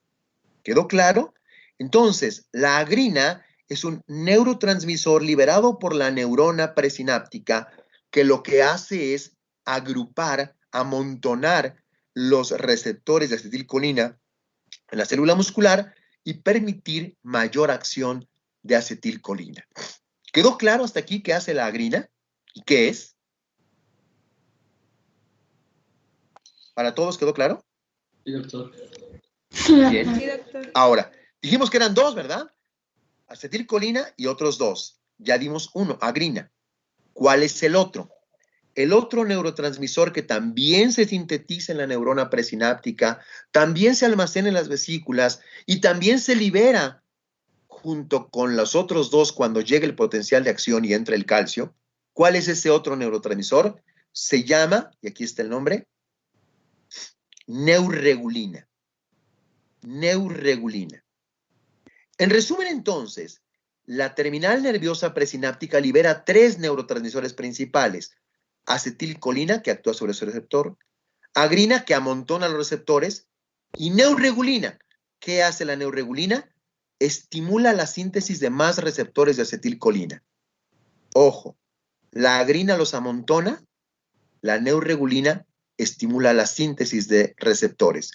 ¿Quedó claro? Entonces, la agrina es un neurotransmisor liberado por la neurona presináptica que lo que hace es agrupar, amontonar los receptores de acetilcolina en la célula muscular y permitir mayor acción de acetilcolina. ¿Quedó claro hasta aquí qué hace la agrina? ¿Y qué es? ¿Para todos quedó claro? Sí, doctor. Bien. Sí, doctor. Ahora, dijimos que eran 2, ¿verdad? Acetilcolina y otros 2. Ya dimos uno, agrina. ¿Cuál es el otro? El otro neurotransmisor que también se sintetiza en la neurona presináptica, también se almacena en las vesículas y también se libera junto con los otros 2 cuando llega el potencial de acción y entra el calcio. ¿Cuál es ese otro neurotransmisor? Se llama, y aquí está el nombre, neuregulina. Neuregulina. En resumen, entonces, la terminal nerviosa presináptica libera 3 neurotransmisores principales. Acetilcolina, que actúa sobre su receptor, agrina, que amontona los receptores, y neuregulina. ¿Qué hace la neuregulina? Estimula la síntesis de más receptores de acetilcolina. Ojo, la agrina los amontona, la neuregulina estimula la síntesis de receptores.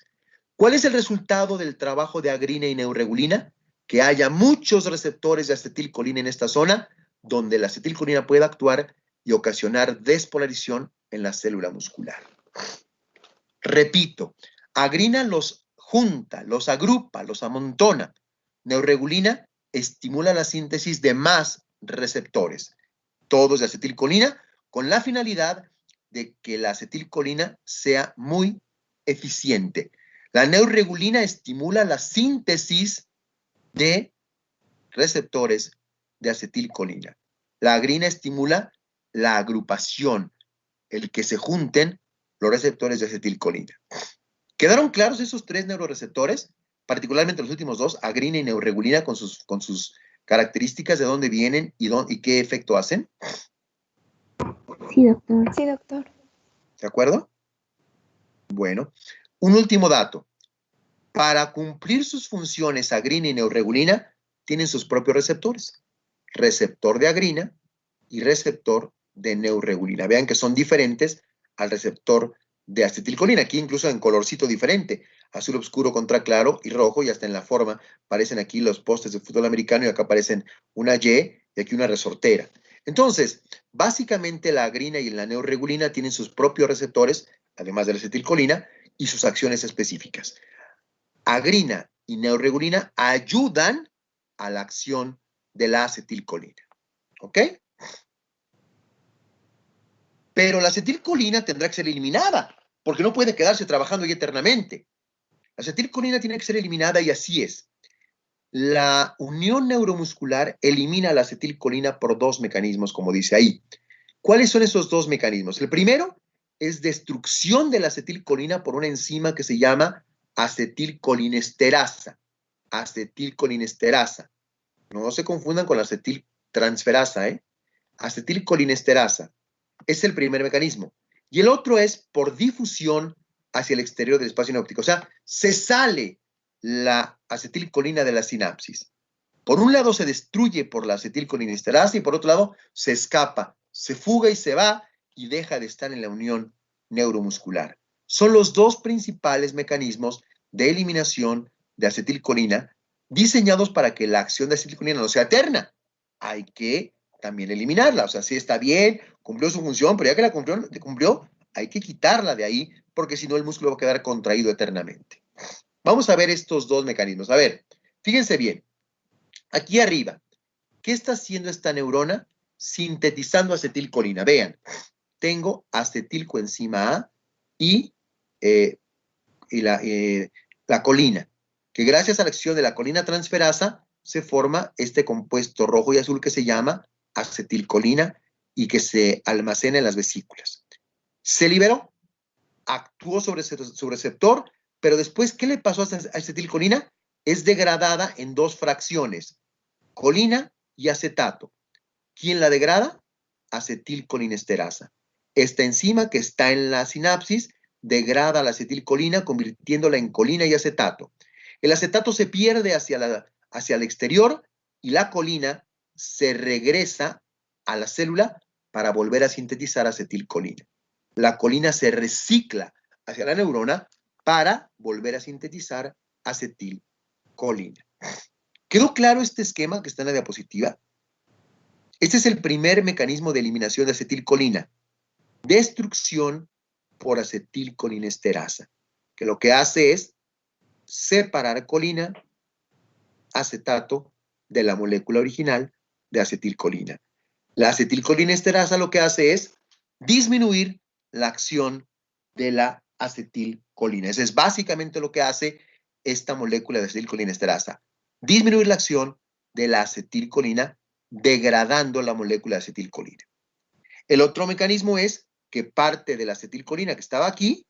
¿Cuál es el resultado del trabajo de agrina y neuregulina? Que haya muchos receptores de acetilcolina en esta zona, donde la acetilcolina pueda actuar y ocasionar despolarización en la célula muscular. Repito, agrina los junta, los agrupa, los amontona. Neuregulina estimula la síntesis de más receptores, todos de acetilcolina, con la finalidad de que la acetilcolina sea muy eficiente. La neuregulina estimula la síntesis de receptores de acetilcolina. La agrina estimula la agrupación, el que se junten los receptores de acetilcolina. ¿Quedaron claros esos 3 neuroreceptores? Particularmente los últimos 2, agrina y neuregulina, con sus características, de dónde vienen y qué efecto hacen. Sí, doctor. Sí, doctor. ¿De acuerdo? Bueno, un último dato. Para cumplir sus funciones, agrina y neuregulina tienen sus propios receptores. Receptor de agrina y receptor de neuregulina. Vean que son diferentes al receptor de acetilcolina. Aquí incluso en colorcito diferente. Azul oscuro contra claro y rojo, y hasta en la forma aparecen aquí los postes de fútbol americano y acá aparecen una Y y aquí una resortera. Entonces, básicamente la agrina y la neuregulina tienen sus propios receptores, además de la acetilcolina, y sus acciones específicas. Agrina y neuregulina ayudan a la acción de la acetilcolina. ¿Ok? Pero la acetilcolina tendrá que ser eliminada, porque no puede quedarse trabajando ahí eternamente. La acetilcolina tiene que ser eliminada y así es. La unión neuromuscular elimina la acetilcolina por 2 mecanismos, como dice ahí. ¿Cuáles son esos 2 mecanismos? El primero es destrucción de la acetilcolina por una enzima que se llama acetilcolinesterasa. Acetilcolinesterasa. No se confundan con la acetiltransferasa, ¿eh? Acetilcolinesterasa. Es el primer mecanismo. Y el otro es por difusión hacia el exterior del espacio sináptico. O sea, se sale la acetilcolina de la sinapsis. Por un lado se destruye por la acetilcolinesterasa y por otro lado se escapa, se fuga y se va y deja de estar en la unión neuromuscular. Son los dos principales mecanismos de eliminación de acetilcolina diseñados para que la acción de acetilcolina no sea eterna. Hay que también eliminarla. O sea, sí está bien, cumplió su función, pero ya que la cumplió, hay que quitarla de ahí porque si no el músculo va a quedar contraído eternamente. Vamos a ver estos dos mecanismos. A ver, fíjense bien. Aquí arriba, ¿qué está haciendo esta neurona? Sintetizando acetilcolina. Vean, tengo acetilcoenzima A y la colina, que gracias a la acción de la colina transferasa se forma este compuesto rojo y azul que se llama acetilcolina y que se almacena en las vesículas. Se liberó, actuó sobre su receptor, pero después, ¿qué le pasó a esta acetilcolina? Es degradada en dos fracciones, colina y acetato. ¿Quién la degrada? Acetilcolinesterasa. Esta enzima que está en la sinapsis degrada la acetilcolina convirtiéndola en colina y acetato. El acetato se pierde hacia el exterior y la colina se regresa a la célula para volver a sintetizar acetilcolina. La colina se recicla hacia la neurona para volver a sintetizar acetilcolina. ¿Quedó claro este esquema que está en la diapositiva? Este es el primer mecanismo de eliminación de acetilcolina. Destrucción por acetilcolinesterasa, que lo que hace es separar colina, acetato, de la molécula original de acetilcolina. La acetilcolinesterasa lo que hace es disminuir la acción de la acetilcolina. Eso es básicamente lo que hace esta molécula de acetilcolinesterasa. Disminuir la acción de la acetilcolina degradando la molécula de acetilcolina. El otro mecanismo es que parte de la acetilcolina que estaba aquí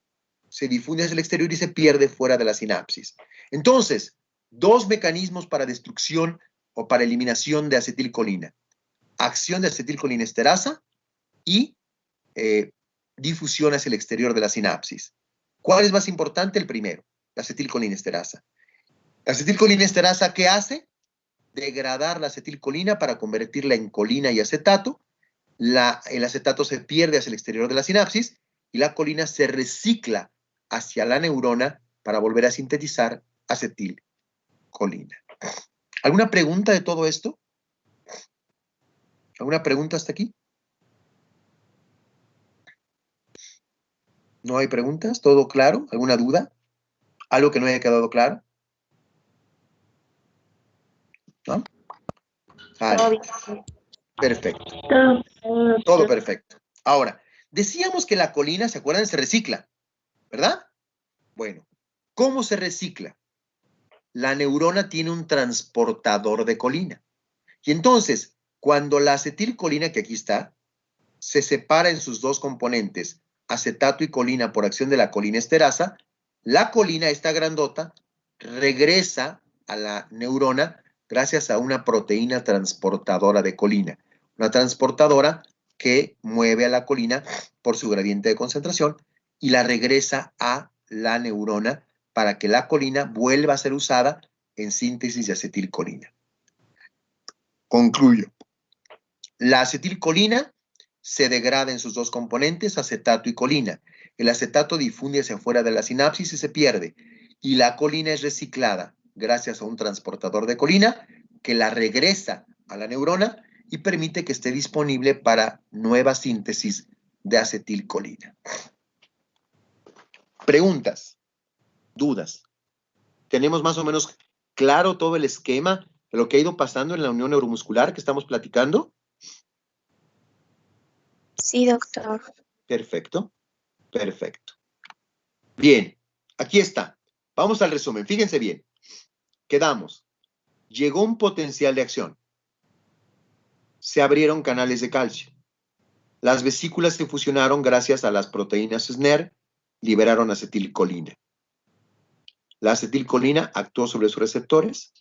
se difunde hacia el exterior y se pierde fuera de la sinapsis. Entonces, dos mecanismos para destrucción o para eliminación de acetilcolina. Acción de acetilcolinesterasa y difusión hacia el exterior de la sinapsis. ¿Cuál es más importante? El primero, la acetilcolinesterasa. La acetilcolinesterasa, ¿qué hace? Degradar la acetilcolina para convertirla en colina y acetato. El acetato se pierde hacia el exterior de la sinapsis y la colina se recicla hacia la neurona para volver a sintetizar acetilcolina. ¿Alguna pregunta de todo esto? ¿Alguna pregunta hasta aquí? ¿No hay preguntas? ¿Todo claro? ¿Alguna duda? ¿Algo que no haya quedado claro? ¿No? Vale. Perfecto. Todo perfecto. Ahora, decíamos que la colina, ¿se acuerdan? Se recicla, ¿verdad? Bueno, ¿cómo se recicla? La neurona tiene un transportador de colina. Y entonces, cuando la acetilcolina, que aquí está, se separa en sus dos componentes, acetato y colina por acción de la colinesterasa, la colina, esta grandota, regresa a la neurona gracias a una proteína transportadora de colina. Una transportadora que mueve a la colina por su gradiente de concentración y la regresa a la neurona para que la colina vuelva a ser usada en síntesis de acetilcolina. Concluyo. La acetilcolina se degrada en sus dos componentes, acetato y colina. El acetato difunde hacia afuera de la sinapsis y se pierde. Y la colina es reciclada gracias a un transportador de colina que la regresa a la neurona y permite que esté disponible para nueva síntesis de acetilcolina. Preguntas, dudas. ¿Tenemos más o menos claro todo el esquema de lo que ha ido pasando en la unión neuromuscular que estamos platicando? Sí, doctor. Perfecto, perfecto. Bien, aquí está. Vamos al resumen. Fíjense bien. Quedamos. Llegó un potencial de acción. Se abrieron canales de calcio. Las vesículas se fusionaron gracias a las proteínas SNER, liberaron acetilcolina. La acetilcolina actuó sobre sus receptores,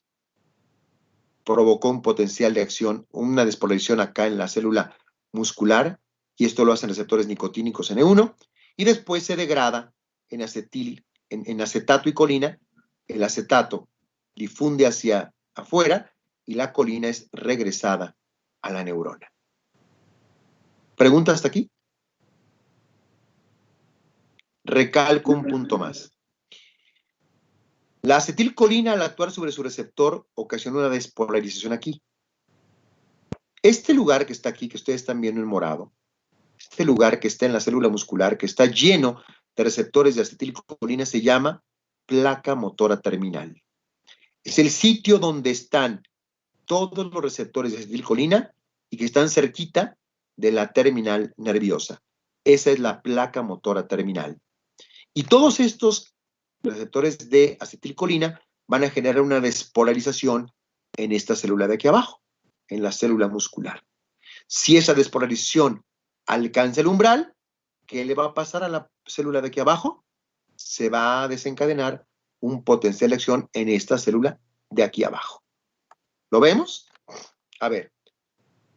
provocó un potencial de acción, una despolarización acá en la célula muscular, y esto lo hacen receptores nicotínicos N1, y después se degrada en acetato y colina. El acetato difunde hacia afuera y la colina es regresada a la neurona. ¿Pregunta hasta aquí? Recalco un punto más. La acetilcolina, al actuar sobre su receptor, ocasiona una despolarización aquí. Este lugar que está aquí, que ustedes están viendo en morado, este lugar que está en la célula muscular, que está lleno de receptores de acetilcolina, se llama placa motora terminal. Es el sitio donde están todos los receptores de acetilcolina y que están cerquita de la terminal nerviosa. Esa es la placa motora terminal. Y todos estos receptores de acetilcolina van a generar una despolarización en esta célula de aquí abajo, en la célula muscular. Si esa despolarización alcanza el umbral, ¿qué le va a pasar a la célula de aquí abajo? Se va a desencadenar un potencial de acción en esta célula de aquí abajo. ¿Lo vemos? A ver,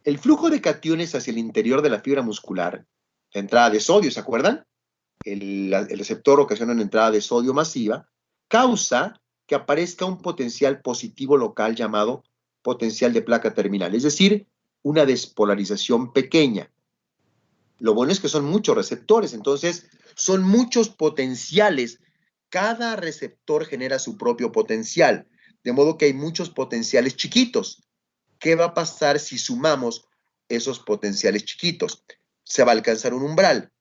el flujo de cationes hacia el interior de la fibra muscular, la entrada de sodio, ¿se acuerdan? El receptor ocasiona una entrada de sodio masiva, causa que aparezca un potencial positivo local llamado potencial de placa terminal, es decir, una despolarización pequeña. Lo bueno es que son muchos receptores, entonces son muchos potenciales. Cada receptor genera su propio potencial, de modo que hay muchos potenciales chiquitos. ¿Qué va a pasar si sumamos esos potenciales chiquitos? Se va a alcanzar un umbral.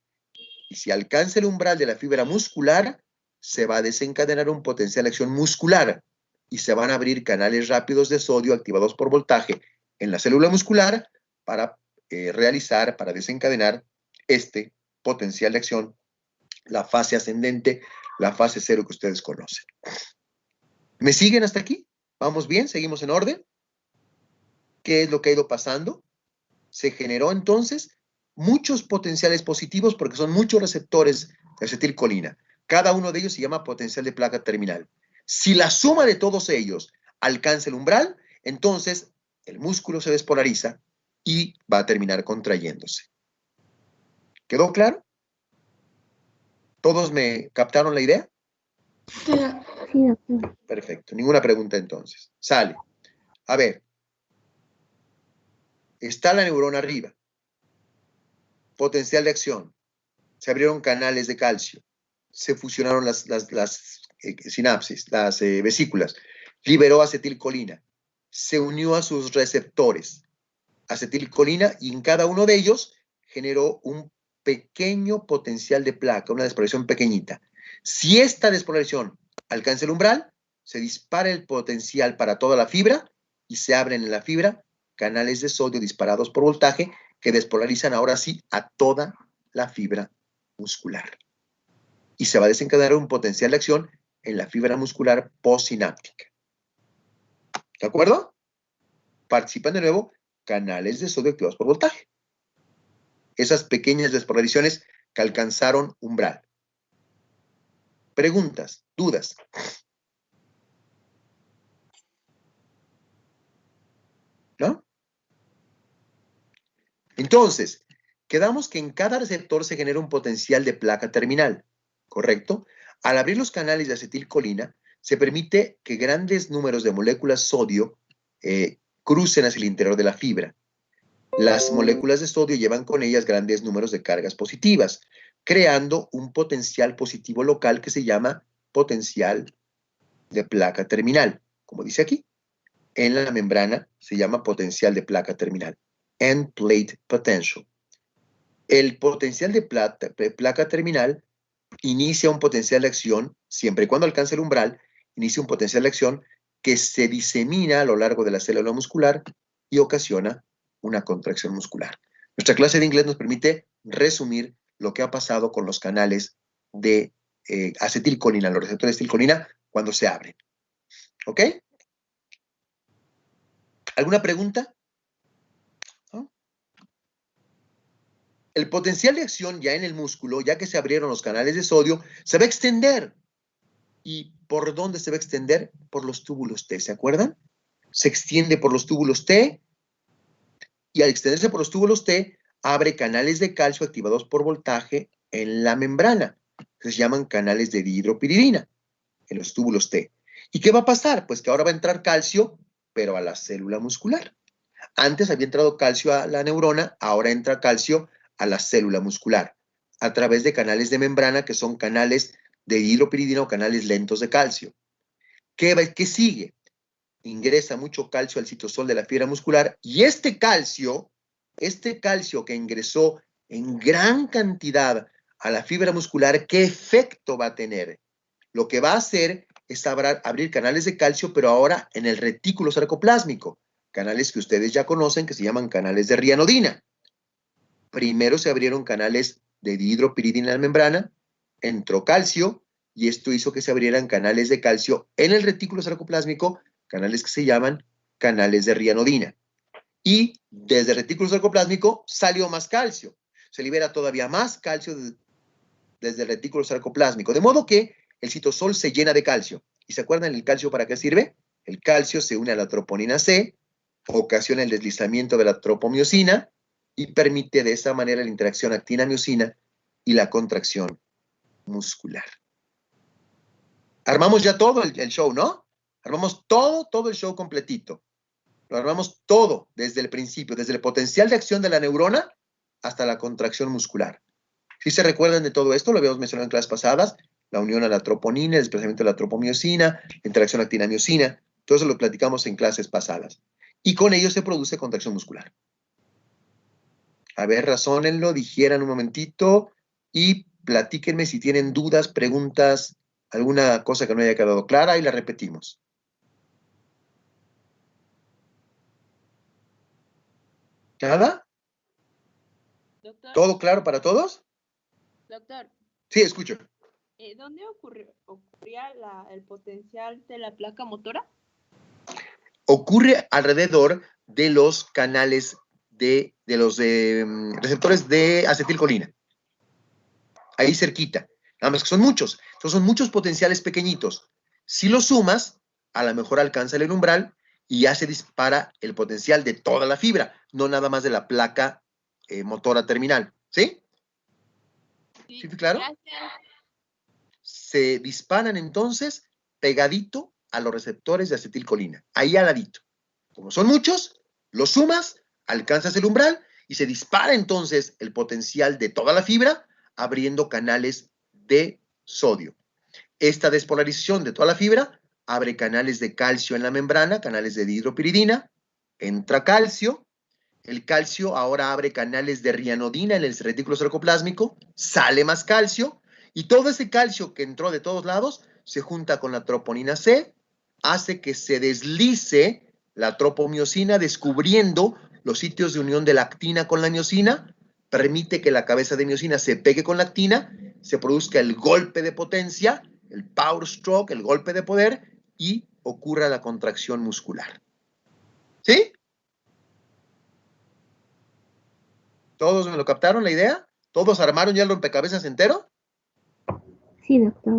Y si alcanza el umbral de la fibra muscular, se va a desencadenar un potencial de acción muscular y se van a abrir canales rápidos de sodio activados por voltaje en la célula muscular para para desencadenar este potencial de acción, la fase ascendente, la fase cero que ustedes conocen. ¿Me siguen hasta aquí? ¿Vamos bien? ¿Seguimos en orden? ¿Qué es lo que ha ido pasando? Se generó entonces muchos potenciales positivos porque son muchos receptores de acetilcolina. Cada uno de ellos se llama potencial de placa terminal. Si la suma de todos ellos alcanza el umbral, entonces el músculo se despolariza y va a terminar contrayéndose. ¿Quedó claro? ¿Todos me captaron la idea? Sí, doctor. Perfecto. Ninguna pregunta entonces. Sale. A ver. Está la neurona arriba. Potencial de acción. Se abrieron canales de calcio. Se fusionaron las sinapsis, las vesículas. Liberó acetilcolina. Se unió a sus receptores. Acetilcolina, y en cada uno de ellos generó un pequeño potencial de placa, una despolarización pequeñita. Si esta despolarización alcanza el umbral, se dispara el potencial para toda la fibra y se abren en la fibra canales de sodio disparados por voltaje que despolarizan ahora sí a toda la fibra muscular. Y se va a desencadenar un potencial de acción en la fibra muscular postsináptica. ¿De acuerdo? Participan de nuevo canales de sodio activados por voltaje. Esas pequeñas despolarizaciones que alcanzaron umbral. Preguntas, dudas. ¿No? Entonces, quedamos que en cada receptor se genera un potencial de placa terminal, ¿correcto? Al abrir los canales de acetilcolina, se permite que grandes números de moléculas sodio crucen hacia el interior de la fibra. Las moléculas de sodio llevan con ellas grandes números de cargas positivas, creando un potencial positivo local que se llama potencial de placa terminal, como dice aquí. En la membrana se llama potencial de placa terminal, end plate potential. El potencial de placa terminal inicia un potencial de acción, siempre y cuando alcance el umbral, inicia un potencial de acción que se disemina a lo largo de la célula muscular y ocasiona una contracción muscular. Nuestra clase de inglés nos permite resumir lo que ha pasado con los canales de acetilcolina, los receptores de acetilcolina, cuando se abren. ¿Ok? ¿Alguna pregunta? ¿No? El potencial de acción ya en el músculo, ya que se abrieron los canales de sodio, se va a extender. ¿Y por dónde se va a extender? Por los túbulos T, ¿se acuerdan? Se extiende por los túbulos T y al extenderse por los túbulos T, abre canales de calcio activados por voltaje en la membrana. que se llaman canales de dihidropiridina en los túbulos T. ¿Y qué va a pasar? Pues que ahora va a entrar calcio, pero a la célula muscular. Antes había entrado calcio a la neurona, ahora entra calcio a la célula muscular, a través de canales de membrana que son canales de dihidropiridina o canales lentos de calcio. ¿Qué sigue? Ingresa mucho calcio al citosol de la fibra muscular y este calcio que ingresó en gran cantidad a la fibra muscular, ¿qué efecto va a tener? Lo que va a hacer es abrir canales de calcio, pero ahora en el retículo sarcoplásmico, canales que ustedes ya conocen que se llaman canales de rianodina. Primero se abrieron canales de dihidropiridina en la membrana, entró calcio, y esto hizo que se abrieran canales de calcio en el retículo sarcoplásmico, canales que se llaman canales de rianodina. Y desde el retículo sarcoplásmico salió más calcio. Se libera todavía más calcio desde el retículo sarcoplásmico, de modo que el citosol se llena de calcio. ¿Y se acuerdan el calcio para qué sirve? El calcio se une a la troponina C, ocasiona el deslizamiento de la tropomiosina y permite de esa manera la interacción actina-miosina y la contracción muscular. Armamos ya todo el show, ¿no? Armamos todo el show completito. Lo armamos todo desde el principio, desde el potencial de acción de la neurona hasta la contracción muscular. Si se recuerdan de todo esto, lo habíamos mencionado en clases pasadas, la unión a la troponina, el desplazamiento de la tropomiosina, la interacción actina-miosina, todo eso lo platicamos en clases pasadas. Y con ello se produce contracción muscular. A ver, razónenlo, digieran un momentito y platíquenme si tienen dudas, preguntas, alguna cosa que no haya quedado clara y la repetimos. ¿Nada? Doctor, ¿Todo claro para todos? doctor, Sí, escucho. ¿dónde ocurría el potencial de la placa motora? Ocurre alrededor de los canales de los receptores de acetilcolina. Ahí cerquita. Nada más que son muchos. Entonces son muchos potenciales pequeñitos. Si los sumas, a lo mejor alcanza el umbral y ya se dispara el potencial de toda la fibra, no nada más de la placa motora terminal. ¿Sí? ¿Sí fue claro? Gracias. Se disparan entonces pegadito a los receptores de acetilcolina, ahí al ladito. Como son muchos, los sumas, alcanzas el umbral y se dispara entonces el potencial de toda la fibra, abriendo canales de sodio. Esta despolarización de toda la fibra abre canales de calcio en la membrana, canales de dihidropiridina, entra calcio, el calcio ahora abre canales de rianodina en el retículo sarcoplásmico, sale más calcio, y todo ese calcio que entró de todos lados se junta con la troponina C, hace que se deslice la tropomiosina descubriendo los sitios de unión de la actina con la miosina, permite que la cabeza de miosina se pegue con la actina, se produzca el golpe de potencia, el power stroke, el golpe de poder, y ocurra la contracción muscular. ¿Sí? ¿Todos me lo captaron la idea? ¿Todos armaron ya el rompecabezas entero? Sí, doctor.